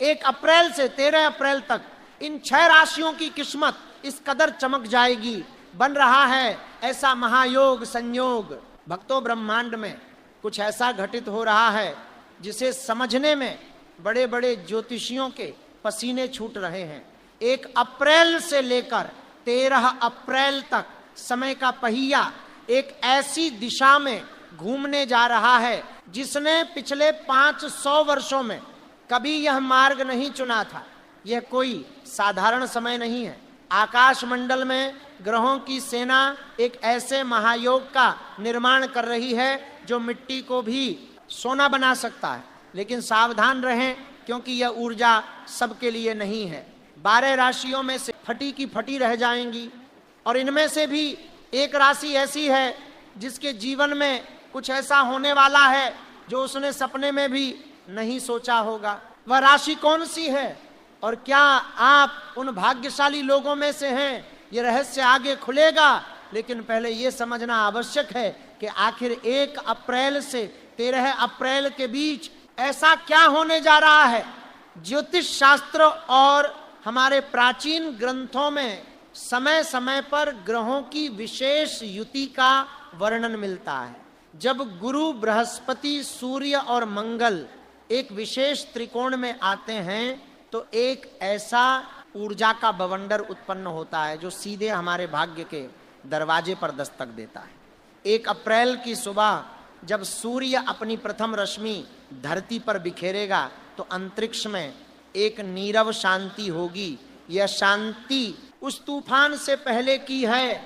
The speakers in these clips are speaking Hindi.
1 अप्रैल से 13 अप्रैल तक इन 6 राशियों की किस्मत इस कदर चमक जाएगी। बन रहा है ऐसा महायोग संयोग। भक्तों, ब्रह्मांड में कुछ ऐसा घटित हो रहा है जिसे समझने में बड़े बड़े ज्योतिषियों के पसीने छूट रहे हैं। 1 अप्रैल से लेकर 13 अप्रैल तक समय का पहिया एक ऐसी दिशा में घूमने जा रहा है जिसने पिछले 500 वर्षों में कभी यह मार्ग नहीं चुना था। यह कोई साधारण समय नहीं है। आकाश मंडल में ग्रहों की सेना एक ऐसे महायोग का निर्माण कर रही है जो मिट्टी को भी सोना बना सकता है। लेकिन सावधान रहें, क्योंकि यह ऊर्जा सबके लिए नहीं है। 12 राशियों में से फटी की फटी रह जाएंगी, और इनमें से भी एक राशि ऐसी है जिसके जीवन में कुछ ऐसा होने वाला है जो उसने सपने में भी नहीं सोचा होगा। वह राशि कौन सी है और क्या आप उन भाग्यशाली लोगों में से हैं, ये रहस्य आगे खुलेगा। लेकिन पहले ये समझना आवश्यक है कि आखिर 1 अप्रैल से 13 अप्रैल के बीच ऐसा क्या होने जा रहा है। ज्योतिष शास्त्र और हमारे प्राचीन ग्रंथों में समय समय पर ग्रहों की विशेष युति का वर्णन मिलता है। जब गुरु, बृहस्पति, सूर्य और मंगल एक विशेष त्रिकोण में आते हैं तो एक ऐसा ऊर्जा का बवंडर उत्पन्न होता है जो सीधे हमारे भाग्य के दरवाजे पर दस्तक देता है। 1 अप्रैल की सुबह जब सूर्य अपनी प्रथम रश्मि धरती पर बिखेरेगा तो अंतरिक्ष में एक नीरव शांति होगी। यह शांति उस तूफान से पहले की है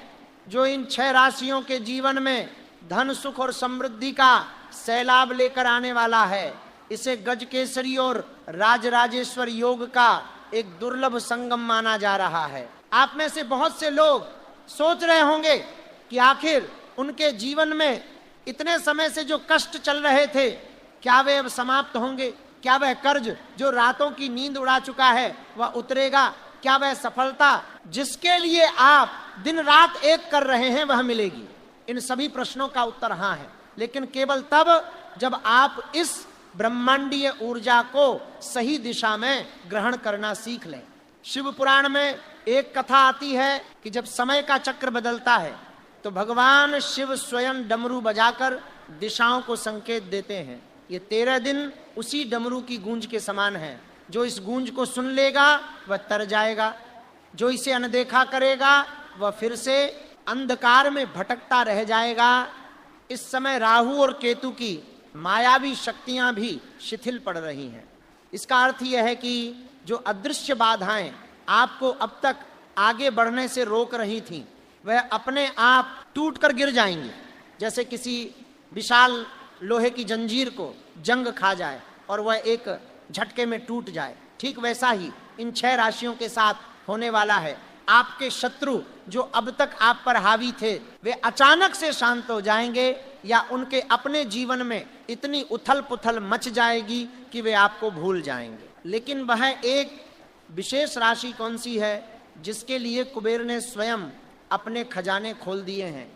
जो इन 6 राशियों के जीवन में धन, सुख और समृद्धि का सैलाब लेकर आने वाला है। इसे गजकेसरी और राजराजेश्वर योग का एक दुर्लभ संगम माना जा रहा है। आप में से बहुत से लोग सोच रहे होंगे कि आखिर उनके जीवन में इतने समय से जो कष्ट चल रहे थे, क्या वे अब समाप्त होंगे? क्या वह कर्ज जो रातों की नींद उड़ा चुका है वह उतरेगा? क्या वह सफलता जिसके लिए आप दिन रात एक कर रहे हैं वह मिलेगी? इन सभी प्रश्नों का उत्तर हाँ है, लेकिन केवल तब जब आप इस ब्रह्मांडीय ऊर्जा को सही दिशा में ग्रहण करना सीख लें। शिव पुराण में एक कथा आती है कि जब समय का चक्र बदलता है तो भगवान शिव स्वयं डमरू बजाकर दिशाओं को संकेत देते हैं। ये 13 दिन उसी डमरू की गूंज के समान है। जो इस गूंज को सुन लेगा वह तर जाएगा, जो इसे अनदेखा करेगा वह फिर से अंधकार में भटकता रह जाएगा। इस समय राहु और केतु की मायावी शक्तियां भी शिथिल पड़ रही हैं। इसका अर्थ यह है कि जो अदृश्य बाधाएं आपको अब तक आगे बढ़ने से रोक रही थीं वह अपने आप टूटकर गिर जाएंगी। जैसे किसी विशाल लोहे की जंजीर को जंग खा जाए और वह एक झटके में टूट जाए, ठीक वैसा ही इन 6 राशियों के साथ होने वाला है। आपके शत्रु जो अब तक आप पर हावी थे वे अचानक से शांत हो जाएंगे, या उनके अपने जीवन में इतनी उथल पुथल मच जाएगी कि वे आपको भूल जाएंगे। लेकिन वह एक विशेष राशि कौन सी है जिसके लिए कुबेर ने स्वयं अपने खजाने खोल दिए हैं,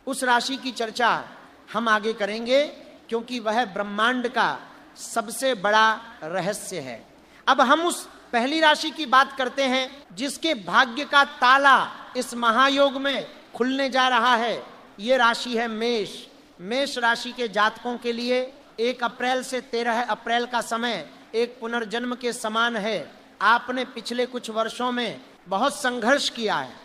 उस राशि की चर्चा हम आगे करेंगे, क्योंकि वह ब्रह्मांड का सबसे बड़ा रहस्य है। अब हम उस पहली राशि की बात करते हैं जिसके भाग्य का ताला इस महायोग में खुलने जा रहा है। ये राशि है मेष। मेष राशि के जातकों के लिए 1 अप्रैल से 13 अप्रैल का समय एक पुनर्जन्म के समान है। आपने पिछले कुछ वर्षों में बहुत संघर्ष किया है।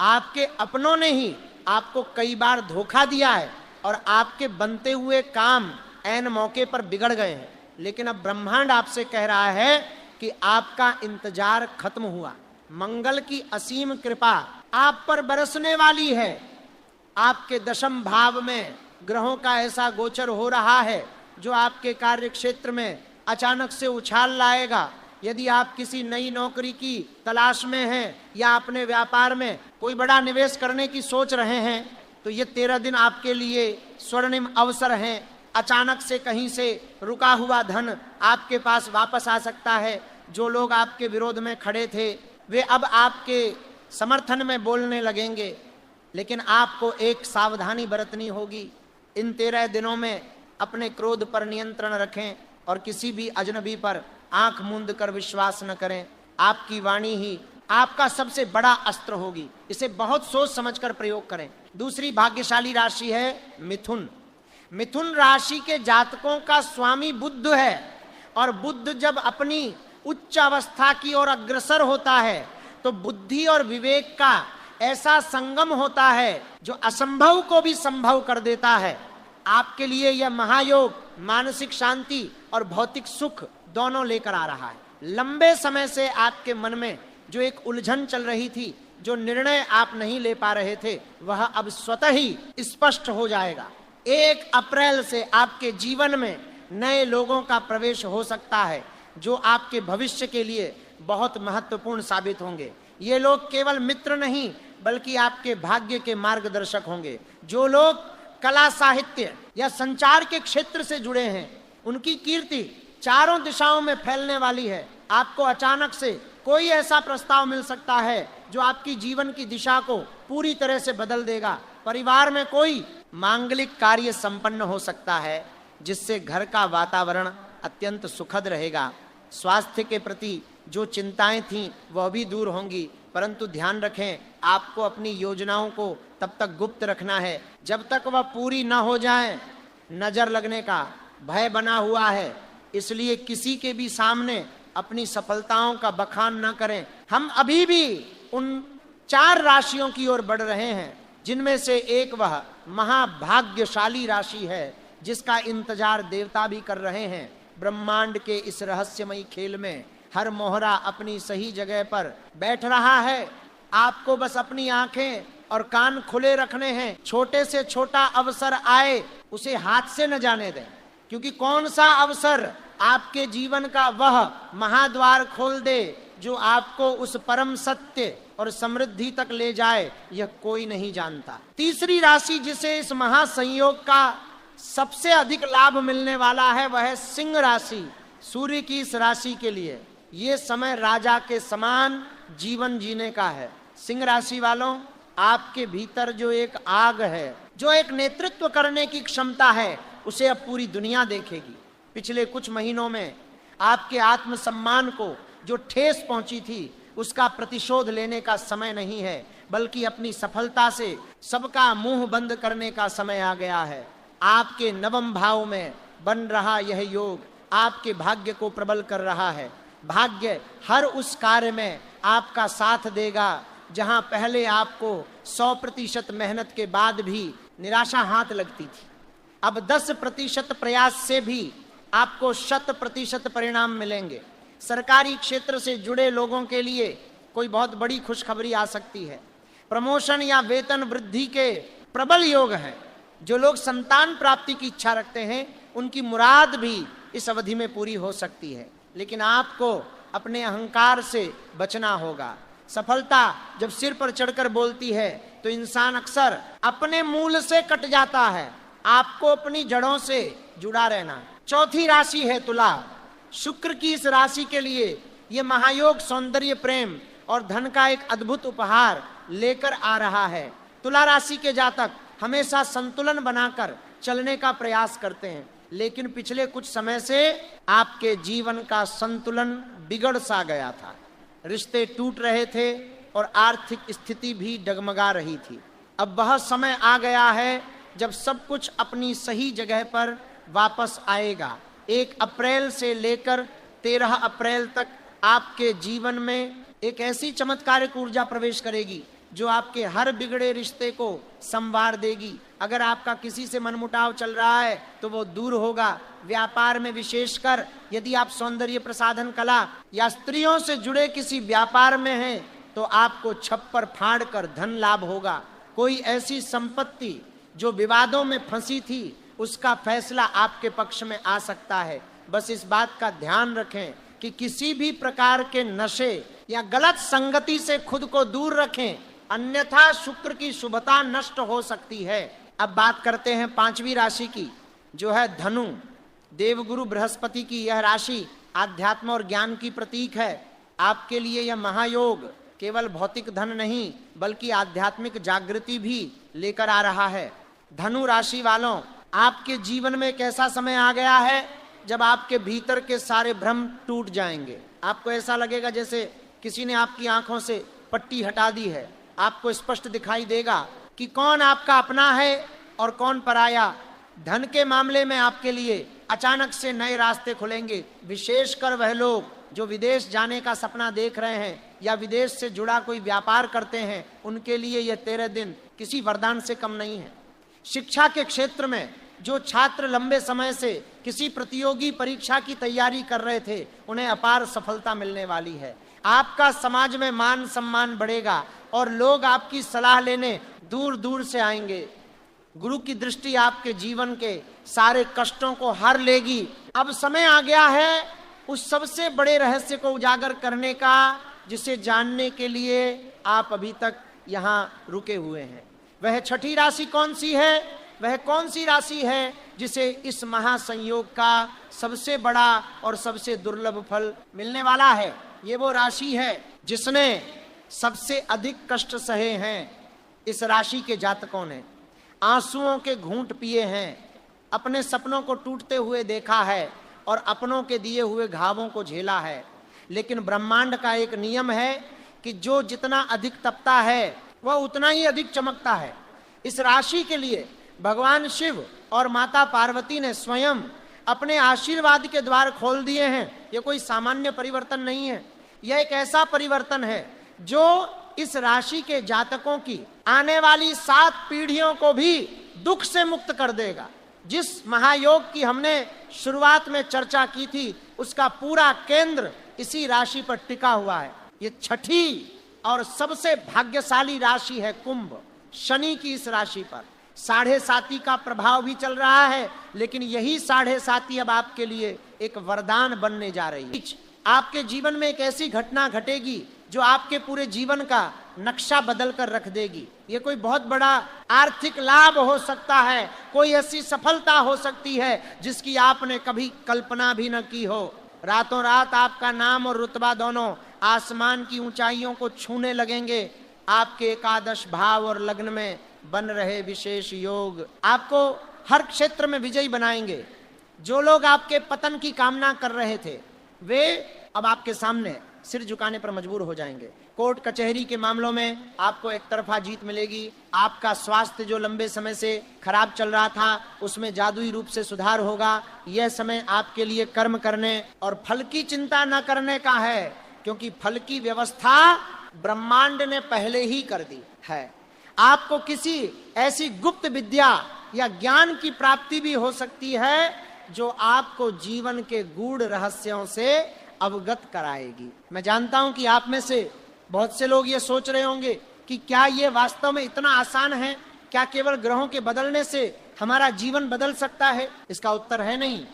आपके अपनों ने ही आपको कई बार धोखा दिया है और आपके बनते हुए काम ऐन मौके पर बिगड़ गए हैं। लेकिन अब ब्रह्मांड आपसे कह रहा है कि आपका इंतजार खत्म हुआ। मंगल की असीम कृपा आप पर बरसने वाली है। आपके दशम भाव में ग्रहों का ऐसा गोचर हो रहा है जो आपके कार्य क्षेत्र में अचानक से उछाल लाएगा। यदि आप किसी नई नौकरी की तलाश में हैं या अपने व्यापार में कोई बड़ा निवेश करने की सोच रहे हैं तो ये 13 दिन आपके लिए स्वर्णिम अवसर हैं। अचानक से कहीं से रुका हुआ धन आपके पास वापस आ सकता है। जो लोग आपके विरोध में खड़े थे वे अब आपके समर्थन में बोलने लगेंगे, लेकिन आपको एक सावधानी बरतनी होगी। इन 13 दिनों में अपने क्रोध पर नियंत्रण रखें और किसी भी अजनबी पर आंख मूंद कर विश्वास न करें। आपकी वाणी ही आपका सबसे बड़ा अस्त्र होगी, इसे बहुत सोच समझकर प्रयोग करें। दूसरी भाग्यशाली राशि है मिथुन। मिथुन राशि के जातकों का स्वामी बुध है, और बुध जब अपनी उच्च अवस्था की ओर अग्रसर होता है तो बुद्धि और विवेक का ऐसा संगम होता है जो असंभव को भी संभव कर देता है। आपके लिए यह महायोग मानसिक शांति और भौतिक सुख दोनों लेकर आ रहा है। लंबे समय से आपके मन में जो एक उलझन चल रही थी, जो निर्णय आप नहीं ले पा रहे थे, वह अब स्वतः ही स्पष्ट हो जाएगा। 1 अप्रैल से आपके जीवन में नए लोगों का प्रवेश हो सकता है जो आपके भविष्य के लिए बहुत महत्वपूर्ण साबित होंगे। ये लोग केवल मित्र नहीं बल्कि आपके भाग्य के मार्गदर्शक होंगे। जो लोग कला साहित्य या संचार के क्षेत्र से जुड़े हैं, उनकी कीर्ति चारों दिशाओं में फैलने वाली है। आपको अचानक से कोई ऐसा प्रस्ताव मिल सकता है जो आपकी जीवन की दिशा को पूरी तरह से बदल देगा। परिवार में कोई मांगलिक कार्य संपन्न हो सकता है जिससे घर का वातावरण अत्यंत सुखद रहेगा। स्वास्थ्य के प्रति जो चिंताएं थीं वह भी दूर होंगी, परंतु ध्यान रखें, आपको अपनी योजनाओं को तब तक गुप्त रखना है जब तक वह पूरी न हो जाए। नजर लगने का भय बना हुआ है, इसलिए किसी के भी सामने अपनी सफलताओं का बखान न करें। हम अभी भी उन 4 राशियों की ओर बढ़ रहे हैं जिनमें से एक वह महाभाग्यशाली राशि है जिसका इंतजार देवता भी कर रहे हैं। ब्रह्मांड के इस रहस्यमयी खेल में हर मोहरा अपनी सही जगह पर बैठ रहा है। आपको बस अपनी आंखें और कान खुले रखने हैं। छोटे से छोटा अवसर आए उसे हाथ से न जाने दें, क्योंकि कौन सा अवसर आपके जीवन का वह महाद्वार खोल दे जो आपको उस परम सत्य और समृद्धि तक ले जाए, यह कोई नहीं जानता। तीसरी राशि जिसे इस महासंयोग का सबसे अधिक लाभ मिलने वाला है वह है सिंह राशि। सूर्य की इस राशि के लिए ये समय राजा के समान जीवन जीने का है। सिंह राशि वालों, आपके भीतर जो एक आग है, जो एक नेतृत्व करने की क्षमता है, उसे अब पूरी दुनिया देखेगी। पिछले कुछ महीनों में आपके आत्मसम्मान को जो ठेस पहुंची थी, उसका प्रतिशोध लेने का समय नहीं है, बल्कि अपनी सफलता से सबका मुंह बंद करने का समय आ गया है। आपके नवम भाव में बन रहा यह योग आपके भाग्य को प्रबल कर रहा है। भाग्य हर उस कार्य में आपका साथ देगा जहां पहले आपको 100% मेहनत के बाद भी निराशा हाथ लगती थी। अब 10% प्रयास से भी आपको 100% परिणाम मिलेंगे। सरकारी क्षेत्र से जुड़े लोगों के लिए कोई बहुत बड़ी खुशखबरी आ सकती है। प्रमोशन या वेतन वृद्धि के प्रबल योग हैं। जो लोग संतान प्राप्ति की इच्छा रखते हैं, उनकी मुराद भी इस अवधि में पूरी हो सकती है। लेकिन आपको अपने अहंकार से बचना होगा। सफलता जब सिर पर चढ़कर बोलती है तो इंसान अक्सर अपने मूल से कट जाता है। आपको अपनी जड़ों से जुड़ा रहना। चौथी राशि है तुला। शुक्र की इस राशि के लिए यह महायोग सौंदर्य, प्रेम और धन का एक अद्भुत उपहार लेकर आ रहा है। तुला राशि के जातक हमेशा संतुलन बनाकर चलने का प्रयास करते हैं, लेकिन पिछले कुछ समय से आपके जीवन का संतुलन बिगड़ सा गया था। रिश्ते टूट रहे थे और आर्थिक स्थिति भी डगमगा रही थी। अब वह समय आ गया है जब सब कुछ अपनी सही जगह पर वापस आएगा। 1 अप्रैल से लेकर 13 अप्रैल तक आपके जीवन में एक ऐसी चमत्कारिक ऊर्जा प्रवेश करेगी जो आपके हर बिगड़े रिश्ते को संवार देगी। अगर आपका किसी से मनमुटाव चल रहा है तो वो दूर होगा। व्यापार में विशेषकर यदि आप सौंदर्य प्रसाधन कला या स्त्रियों से जुड़े किसी व्यापार में हैं तो आपको छप्पर फाड़ कर धन लाभ होगा। कोई ऐसी संपत्ति जो विवादों में फंसी थी, उसका फैसला आपके पक्ष में आ सकता है। बस इस बात का ध्यान रखें कि किसी भी प्रकार के नशे या गलत संगति से खुद को दूर रखें, अन्यथा शुक्र की शुभता नष्ट हो सकती है। अब बात करते हैं 5वीं राशि की, जो है धनु। देवगुरु बृहस्पति की यह राशि आध्यात्म और ज्ञान की प्रतीक है। आपके लिए यह महायोग केवल भौतिक धन नहीं बल्कि आध्यात्मिक जागृति भी लेकर आ रहा है। धनु राशि वालों, आपके जीवन में एक ऐसा समय आ गया है जब आपके भीतर के सारे भ्रम टूट जाएंगे। आपको ऐसा लगेगा जैसे किसी ने आपकी आंखों से पट्टी हटा दी है। आपको स्पष्ट दिखाई देगा कि कौन आपका अपना है और कौन पराया। धन के मामले में आपके लिए अचानक से नए रास्ते खुलेंगे। विशेषकर वह लोग जो विदेश जाने का सपना देख रहे हैं या विदेश से जुड़ा कोई व्यापार करते हैं, उनके लिए यह 13 दिन किसी वरदान से कम नहीं है। शिक्षा के क्षेत्र में जो छात्र लंबे समय से किसी प्रतियोगी परीक्षा की तैयारी कर रहे थे, उन्हें अपार सफलता मिलने वाली है। आपका समाज में मान सम्मान बढ़ेगा और लोग आपकी सलाह लेने दूर दूर से आएंगे। गुरु की दृष्टि आपके जीवन के सारे कष्टों को हर लेगी। अब समय आ गया है उस सबसे बड़े रहस्य को उजागर करने का, जिसे जानने के लिए आप अभी तक यहाँ रुके हुए हैं। वह छठी राशि कौन सी है? वह कौन सी राशि है जिसे इस महासंयोग का सबसे बड़ा और सबसे दुर्लभ फल मिलने वाला है? ये वो राशि है जिसने सबसे अधिक कष्ट सहे हैं। इस राशि के जातकों ने आंसुओं के घूंट पिए हैं, अपने सपनों को टूटते हुए देखा है और अपनों के दिए हुए घावों को झेला है। लेकिन ब्रह्मांड का एक नियम है कि जो जितना अधिक तपता है वह उतना ही अधिक चमकता है। इस राशि के लिए भगवान शिव और माता पार्वती ने स्वयं अपने आशीर्वाद के द्वार खोल दिए हैं। यह कोई सामान्य परिवर्तन नहीं है, यह एक ऐसा परिवर्तन है जो इस राशि के जातकों की आने वाली 7 पीढ़ियों को भी दुख से मुक्त कर देगा। जिस महायोग की हमने शुरुआत में चर्चा की थी, उसका पूरा केंद्र इसी राशि पर टिका हुआ है। ये छठी और सबसे भाग्यशाली राशि है कुंभ। शनि की इस राशि पर 7.5 का प्रभाव भी चल रहा है, लेकिन यही 7.5 अब आपके लिए एक वरदान बनने जा रही है। आपके जीवन में एक ऐसी घटना घटेगी जो आपके पूरे जीवन का नक्शा बदल कर रख देगी। ये कोई बहुत बड़ा आर्थिक लाभ हो सकता है, कोई ऐसी सफलता हो सकती है जिसकी आपने कभी कल्पना भी न की हो। रातों रात आपका नाम और रुतबा दोनों आसमान की ऊंचाइयों को छूने लगेंगे। आपके एकादश भाव और लग्न में बन रहे विशेष योग आपको हर क्षेत्र में विजयी बनाएंगे। जो लोग आपके पतन की कामना कर रहे थे, वे अब आपके सामने सिर झुकाने पर मजबूर हो जाएंगे। कोर्ट कचहरी के मामलों में आपको एक तरफा जीत मिलेगी। आपका स्वास्थ्य जो लंबे समय से खराब चल रहा था, उसमें जादुई रूप से सुधार होगा। यह समय आपके लिए कर्म करने और फल की चिंता न करने का है, क्योंकि फल की व्यवस्था ब्रह्मांड ने पहले ही कर दी है। आपको किसी ऐसी गुप्त विद्या या ज्ञान की प्राप्ति भी हो सकती है जो आपको जीवन के गूढ़ रहस्यों से अवगत कराएगी। मैं जानता हूं कि आप में से बहुत से लोग ये सोच रहे होंगे कि क्या ये वास्तव में इतना आसान है? क्या केवल ग्रहों के बदलने से हमारा जीवन बदल सकता है? इसका उत्तर है नहीं।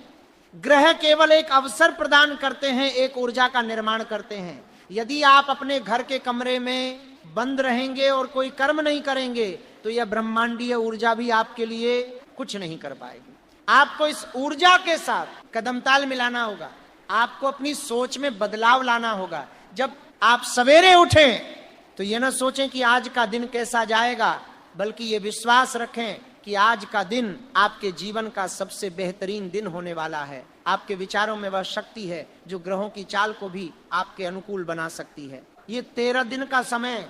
ग्रह केवल एक अवसर प्रदान करते हैं, एक ऊर्जा का निर्माण करते हैं। यदि आप अपने घर के कमरे में बंद रहेंगे और कोई कर्म नहीं करेंगे, तो यह ब्रह्मांडीय ऊर्जा भी आपके लिए कुछ नहीं कर पाएगी। आपको इस ऊर्जा के साथ कदम ताल मिलाना होगा। आपको अपनी सोच में बदलाव लाना होगा। जब आप सवेरे उठें तो ये ना सोचें कि आज का दिन कैसा जाएगा, बल्कि ये विश्वास रखें कि आज का दिन आपके जीवन का सबसे बेहतरीन दिन होने वाला है। आपके विचारों में वह शक्ति है जो ग्रहों की चाल को भी आपके अनुकूल बना सकती है। ये 13 दिन का समय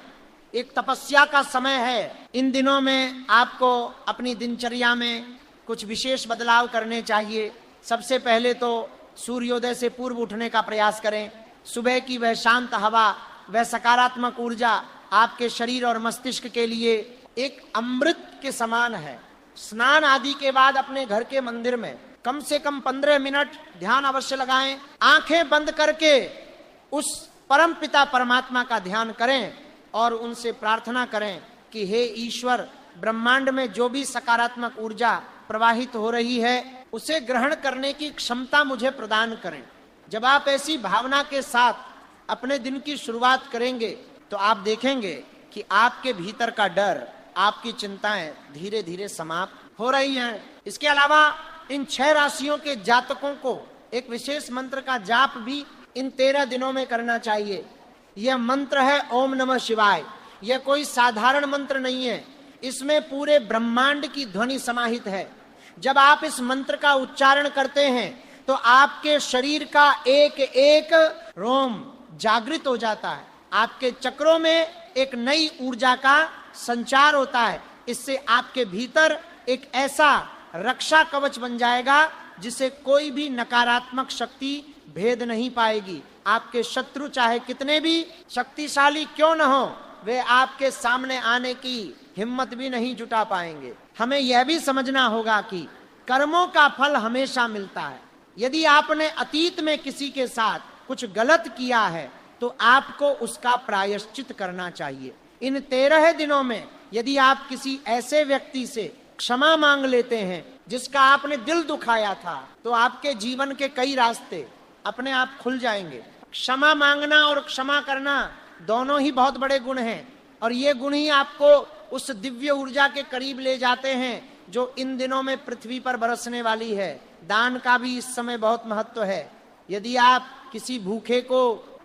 एक तपस्या का समय है। इन दिनों में आपको अपनी दिनचर्या में कुछ विशेष बदलाव करने चाहिए। सबसे पहले तो सूर्योदय से पूर्व उठने का प्रयास करें। सुबह की वह शांत हवा, वह सकारात्मक ऊर्जा आपके शरीर और मस्तिष्क के लिए एक अमृत के समान है। स्नान आदि के बाद अपने घर के मंदिर में कम से कम 15 मिनट ध्यान अवश्य लगाएं। आंखें बंद करके उस परम पिता परमात्मा का ध्यान करें और उनसे प्रार्थना करें कि हे ईश्वर, ब्रह्मांड में जो भी सकारात्मक ऊर्जा प्रवाहित हो रही है, उसे ग्रहण करने की क्षमता मुझे प्रदान करें। जब आप ऐसी भावना के साथ अपने दिन की शुरुआत करेंगे तो आप देखेंगे कि आपके भीतर का डर, आपकी चिंताएं धीरे धीरे समाप्त हो रही हैं। इसके अलावा इन 6 राशियों के जातकों को एक विशेष मंत्र का जाप भी इन 13 दिनों में करना चाहिए। यह मंत्र है ओम नमः शिवाय। यह कोई साधारण मंत्र नहीं है, इसमें पूरे ब्रह्मांड की ध्वनि समाहित है। जब आप इस मंत्र का उच्चारण करते हैं तो आपके शरीर का एक एक रोम जागृत हो जाता है, आपके चक्रों में एक नई ऊर्जा का संचार होता है। इससे आपके भीतर एक ऐसा रक्षा कवच बन जाएगा जिसे कोई भी नकारात्मक शक्ति भेद नहीं पाएगी। आपके शत्रु चाहे कितने भी शक्तिशाली क्यों न हो, वे आपके सामने आने की हिम्मत भी नहीं जुटा पाएंगे। हमें यह भी समझना होगा कि कर्मों का फल हमेशा मिलता है। यदि आपने अतीत में किसी के साथ कुछ गलत किया है तो आपको उसका प्रायश्चित करना चाहिए। इन 13 दिनों में यदि आप किसी ऐसे व्यक्ति से क्षमा मांग लेते हैं जिसका आपने दिल दुखाया था, तो आपके जीवन के कई रास्ते अपने आप खुल जाएंगे। क्षमा मांगना और क्षमा करना दोनों ही बहुत बड़े गुण हैं, और ये गुण ही आपको उस दिव्य ऊर्जा के करीब ले जाते हैं जो इन दिनों में पृथ्वी पर बरसने वाली है। दान का भी इस समय बहुत महत्व है। यदि आप किसी भूखे को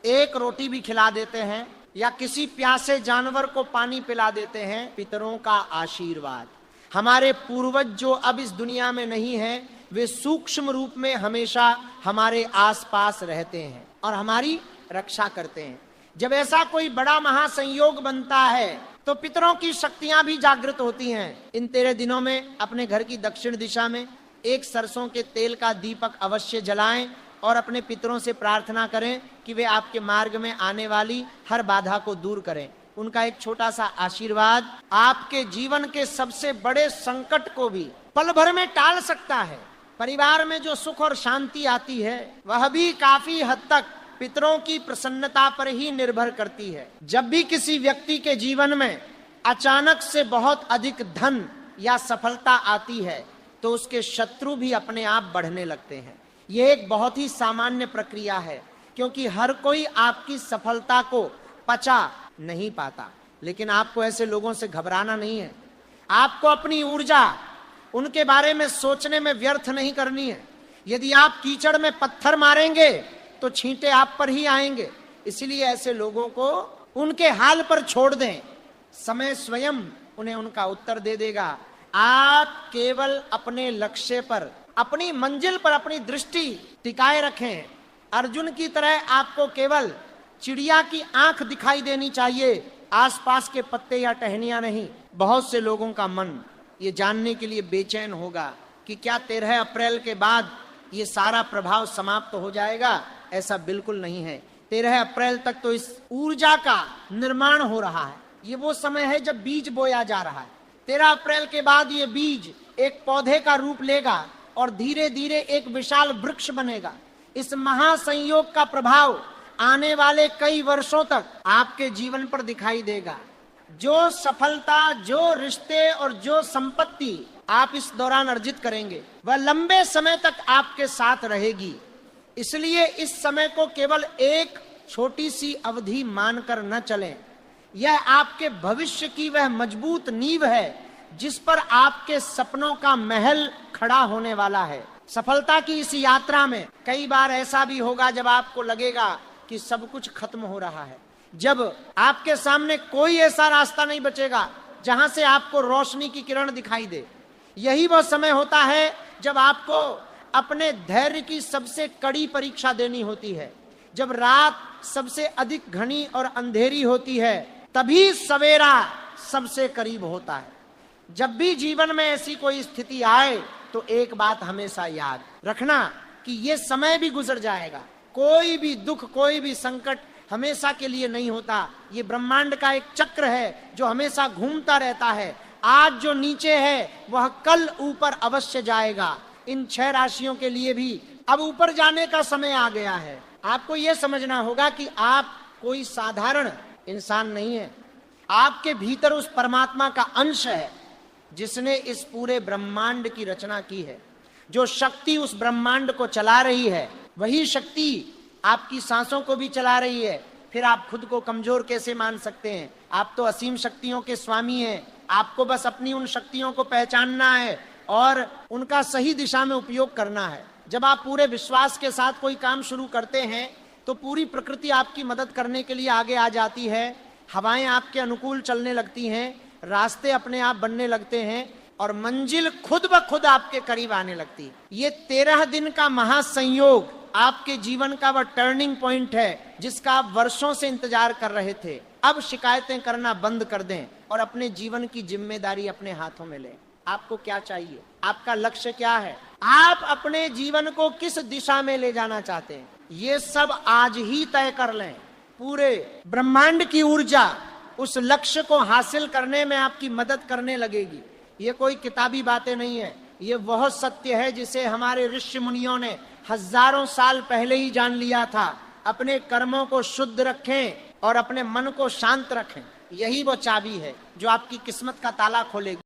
एक रोटी भी खिला देते हैं या किसी प्यासे जानवर को पानी पिला देते हैं, पितरों का आशीर्वाद। हमारे पूर्वज जो अब इस दुनिया में नहीं हैं, वे सूक्ष्म रूप में हमेशा हमारे आसपास रहते हैं और हमारी रक्षा करते हैं। जब ऐसा कोई बड़ा महासंयोग बनता है तो पितरों की शक्तियां भी जागृत होती हैं। इन 13 दिनों में अपने घर की दक्षिण दिशा में एक सरसों के तेल का दीपक अवश्य जलाएं और अपने पितरों से प्रार्थना करें कि वे आपके मार्ग में आने वाली हर बाधा को दूर करें। उनका एक छोटा सा आशीर्वाद आपके जीवन के सबसे बड़े संकट को भी पल भर में टाल सकता है। परिवार में जो सुख और शांति आती है वह भी काफी हद तक पितरों की प्रसन्नता पर ही निर्भर करती है। जब भी किसी व्यक्ति के जीवन में अचानक से बहुत अधिक धन या सफलता आती है तो उसके शत्रु भी अपने आप बढ़ने लगते हैं। यह एक बहुत ही सामान्य प्रक्रिया है, क्योंकि हर कोई आपकी सफलता को पचा नहीं पाता। लेकिन आपको ऐसे लोगों से घबराना नहीं है। आपको अपनी ऊर्जा उनके बारे में सोचने में व्यर्थ नहीं करनी है। यदि आप कीचड़ में पत्थर मारेंगे तो छींटे आप पर ही आएंगे। इसलिए ऐसे लोगों को उनके हाल पर छोड़ दें, समय स्वयं उन्हें उनका उत्तर दे देगा। आप केवल अपने लक्ष्य पर, अपनी मंजिल पर अपनी दृष्टि टिकाए रखें। अर्जुन की तरह आपको केवल चिड़िया की आंख दिखाई देनी चाहिए, आसपास के पत्ते या टहनियां नहीं। बहुत से लोगों का मन ये जानने के लिए बेचैन होगा कि क्या 13 अप्रैल के बाद ये सारा प्रभाव समाप्त हो जाएगा। ऐसा बिल्कुल नहीं है। 13 अप्रैल तक तो इस ऊर्जा का निर्माण हो रहा है। ये वो समय है जब बीज बोया जा रहा है। 13 अप्रैल के बाद ये बीज एक पौधे का रूप लेगा और धीरे धीरे एक विशाल वृक्ष बनेगा। इस महासंयोग का प्रभाव आने वाले कई वर्षों तक आपके जीवन पर दिखाई देगा। जो सफलता, जो रिश्ते और जो संपत्ति आप इस दौरान अर्जित करेंगे वह लंबे समय तक आपके साथ रहेगी। इसलिए इस समय को केवल एक छोटी सी अवधि मानकर न चलें। यह आपके भविष्य की वह मजबूत नींव है जिस पर आपके सपनों का महल खड़ा होने वाला है। सफलता की इस यात्रा में कई बार ऐसा भी होगा जब आपको लगेगा कि सब कुछ खत्म हो रहा है, जब आपके सामने कोई ऐसा रास्ता नहीं बचेगा जहां से आपको रोशनी की किरण दिखाई दे। यही वह समय होता है जब आपको अपने धैर्य की सबसे कड़ी परीक्षा देनी होती है। जब रात सबसे अधिक घनी और अंधेरी होती है तभी सवेरा सबसे करीब होता है। जब भी जीवन में ऐसी कोई स्थिति आए तो एक बात हमेशा याद रखना कि ये समय भी गुजर जाएगा। कोई भी दुख, कोई भी संकट हमेशा के लिए नहीं होता। ये ब्रह्मांड का एक चक्र है जो हमेशा घूमता रहता है। आज जो नीचे है वह कल ऊपर अवश्य जाएगा। इन 6 राशियों के लिए भी अब ऊपर जाने का समय आ गया है। आपको यह समझना होगा कि आप कोई साधारण इंसान नहीं है। आपके भीतर उस परमात्मा का अंश है जिसने इस पूरे ब्रह्मांड की रचना की है। जो शक्ति उस ब्रह्मांड को चला रही है वही शक्ति आपकी सांसों को भी चला रही है। फिर आप खुद को कमजोर कैसे मान सकते हैं? आप तो असीम शक्तियों के स्वामी हैं। आपको बस अपनी उन शक्तियों को पहचानना है और उनका सही दिशा में उपयोग करना है। जब आप पूरे विश्वास के साथ कोई काम शुरू करते हैं तो पूरी प्रकृति आपकी मदद करने के लिए आगे आ जाती है। हवाएं आपके अनुकूल चलने लगती हैं, रास्ते अपने आप बनने लगते हैं और मंजिल खुद ब खुद आपके करीब आने लगती है। ये 13 दिन का महासंयोग आपके जीवन का वह टर्निंग पॉइंट है जिसका आप वर्षों से इंतजार कर रहे थे। अब शिकायतें करना बंद कर दें और अपने जीवन की जिम्मेदारी अपने हाथों में लें। आपको क्या चाहिए? आपका लक्ष्य क्या है? आप अपने जीवन को किस दिशा में ले जाना चाहते हैं? ये सब आज ही तय कर लें। पूरे ब्रह्मांड की ऊर्जा उस लक्ष्य को हासिल करने में आपकी मदद करने लगेगी। ये कोई किताबी बातें नहीं है, ये वह सत्य है जिसे हमारे ऋषि मुनियों ने हजारों साल पहले ही जान लिया था। अपने कर्मों को शुद्ध रखें और अपने मन को शांत रखें। यही वो चाबी है जो आपकी किस्मत का ताला खोलेगी।